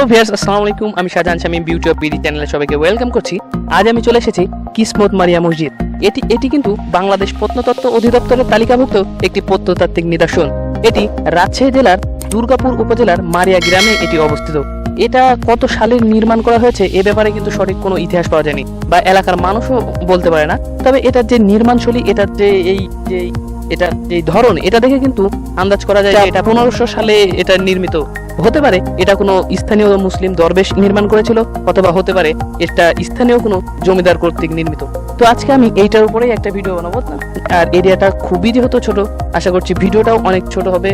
Hello viewers, আসসালামু আলাইকুম। আমি Shahjahan Shamim, beauty of BD চ্যানেলে সবাইকে ওয়েলকাম করছি। আজ আমি চলে এসেছি কিসমত মারিয়া মসজিদ। এটি কিন্তু বাংলাদেশ প্রত্নতত্ত্ব অধিদপ্তরের তালিকাভুক্ত একটি প্রত্নতাত্ত্বিক নিদর্শন। এটি রাজশাহী জেলার দুর্গাপুর উপজেলার মারিয়া গ্রামে এটি অবস্থিত। এটা কত সালে নির্মাণ করা হয়েছে এ ব্যাপারে কিন্তু সঠিক কোনো ইতিহাস পাওয়া যায়নি, বা এলাকার মানুষও বলতে পারে না। তবে এটার যে নির্মাণশৈলী, এটার যে ধরন, এটা দেখে কিন্তু আন্দাজ করা যায় এটা 1500 সালে এটা নির্মিত হতে পারে। এটা কোনো স্থানীয় মুসলিম দরবেশ নির্মাণ করেছিল, অথবা হতে পারে এটা স্থানীয় কোনো জমিদার কর্তৃক নির্মিত। তো আজকে আমি এইটার উপরেই একটা ভিডিও বানাবো। আর এরিয়াটা খুবই যেহেতু ছোট, আশা করছি ভিডিওটাও অনেক ছোট হবে।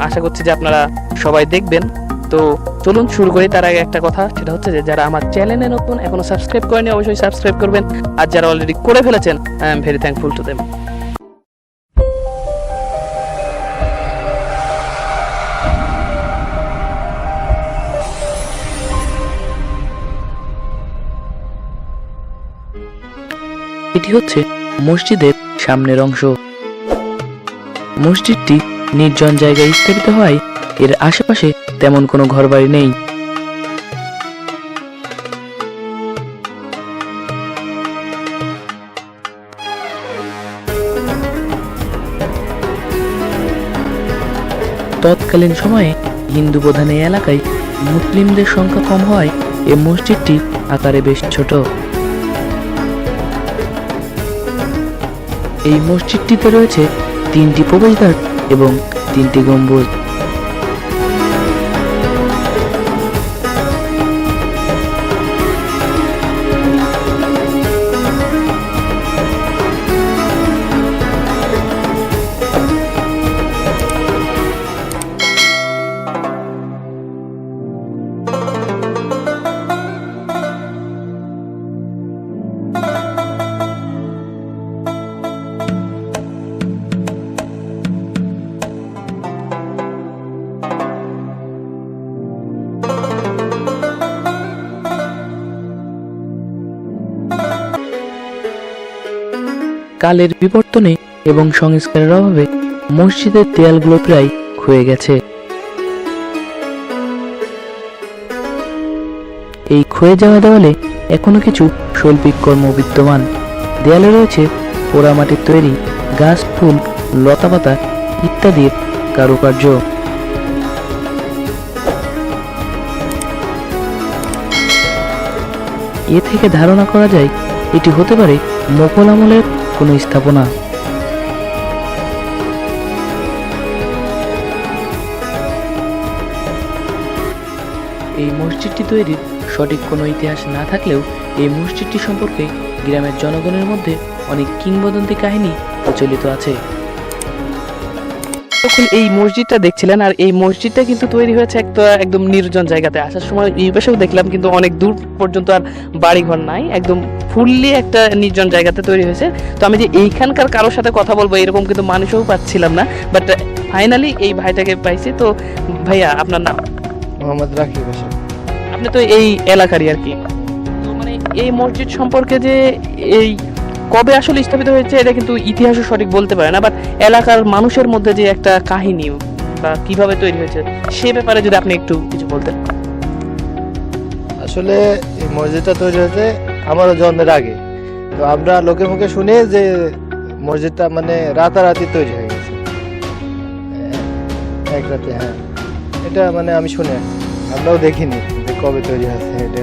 আশা করছি যে আপনারা সবাই দেখবেন। তো চলুন শুরু করি। তার আগে একটা কথা, সেটা হচ্ছে যে যারা আমার চ্যানেলে নতুন, এখনো সাবস্ক্রাইব করেনি, অবশ্যই সাবস্ক্রাইব করবেন। আর যারা অলরেডি করে ফেলেছেন, I am very thankful to them. এটি হচ্ছে মসজিদের সামনের অংশ। মসজিদটি নির্জন জায়গায় স্থাপিত হয়, এর আশেপাশে তেমন কোনো ঘরবাড়ি নেই। তৎকালীন সময়ে হিন্দু প্রধান এই এলাকায় মুসলিমদের সংখ্যা কম হওয়ায় এই মসজিদটি আকারে বেশ ছোট। এই মসজিদটিতে রয়েছে 3টি প্রবেশদ্বার এবং 3টি গম্বুজ। কালের বিবর্তনে এবং সংস্কারের অভাবে মসজিদের দেয়ালগুলো প্রায় ক্ষয়ে গেছে। এই ক্ষয়ে যাওয়া দেওয়ালে এখনো কিছু শৈল্পিক কর্ম বিদ্যমান। দেয়ালে রয়েছে পোড়ামাটির তৈরি গাছ, ফুল, লতাপাতা ইত্যাদির কারুকার্য। এ থেকে ধারণা করা যায় এটি হতে পারে মোগল আমলের কোনো স্থাপনা। এই মসজিদটি তৈরির সঠিক কোনো ইতিহাস না থাকলেও এই মসজিদটি সম্পর্কে গ্রামের জনগণের মধ্যে অনেক কিংবদন্তি কাহিনী প্রচলিত আছে। তখন এই মসজিদটা দেখছিলেন, আর এই মসজিদটা কিন্তু তৈরি হয়েছে একদম নির্জন জায়গাতে। আসার সময় এই পাশেও দেখলাম কিন্তু অনেক দূর পর্যন্ত আর বাড়িঘর নাই, একদম ফুললি একটা নির্জন জায়গাতে তৈরি হয়েছে। তো আমি যে এইখানকার কারোর সাথে কথা বলবো এরকম কিন্তু মানুষও পাচ্ছিলাম না, বাট ফাইনালি এই ভাইটাকে পাইছি। তো ভাইয়া, আপনার নাম? মোহাম্মদ রাকিব হোসেন। আপনি তো এই এলাকারই আর কি। তো মানে এই মসজিদ সম্পর্কে যে এই কবে আসলে স্থাপিত হয়েছে এটা কিন্তু ইতিহাসও সঠিক বলতে পারে না, বাট এলাকার মানুষের মধ্যে যে একটা কাহিনী বা কিভাবে তৈরি হয়েছে সে ব্যাপারে যদি আপনি একটু কিছু বলতেন। আসলে এই মসজিদটা তৈরি হয়েছে আমারও জন্মের আগে। তো আমরা লোকে মুখে শুনে যে মসজিদটা মানে রাতারাতি তৈরি হয়ে গেছে, এক রাতে। হ্যাঁ, এটা মানে আমি শুনে, আমরাও দেখিনি যে কবে তৈরি হয়েছে। এটা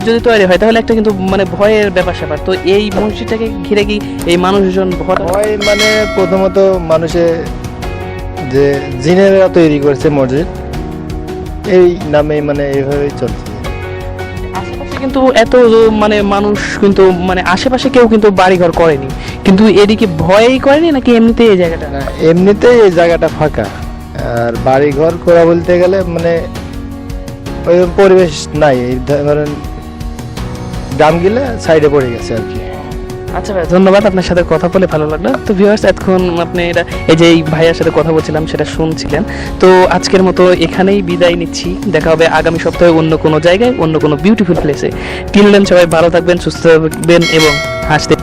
যদি তৈরি হয় তাহলে একটা কিন্তু মানে ভয়ের ব্যাপার স্যাপার। তো এই মসজিদটাকে ঘিরে কি এই মানুষজন ভয় মানে প্রথমত মানুষে যে জিনেরা তৈরি করেছে মসজিদ, এই নামে মানে এইভাবেই চলছে। আশেপাশে কিন্তু এত মানে মানুষ কিন্তু মানে আশেপাশে কেউ কিন্তু বাড়িঘর করেনি, কিন্তু এদিকে ভয়ই করেনি নাকি এমনিতে এই জায়গাটা? না, এমনিতে এই জায়গাটা ফাঁকা। আর বাড়িঘর করা বলতে গেলে মানে ওই পরিবেশ নাই, এই ধরেন গ্রামগুলো সাইডে পড়ে গেছে আর কি। আচ্ছা ভাই, ধন্যবাদ। আপনার সাথে কথা বলে ভালো লাগলো। তো ভিউয়ার্স, এতক্ষণ আপনি এই যে এই ভাইয়ার সাথে কথা বলছিলাম সেটা শুনছিলেন। তো আজকের মতো এখানেই বিদায় নিচ্ছি। দেখা হবে আগামী সপ্তাহে অন্য কোনো জায়গায়, অন্য কোনো বিউটিফুল প্লেসে। টিল দেন সবাই ভালো থাকবেন, সুস্থ থাকবেন এবং হাসতে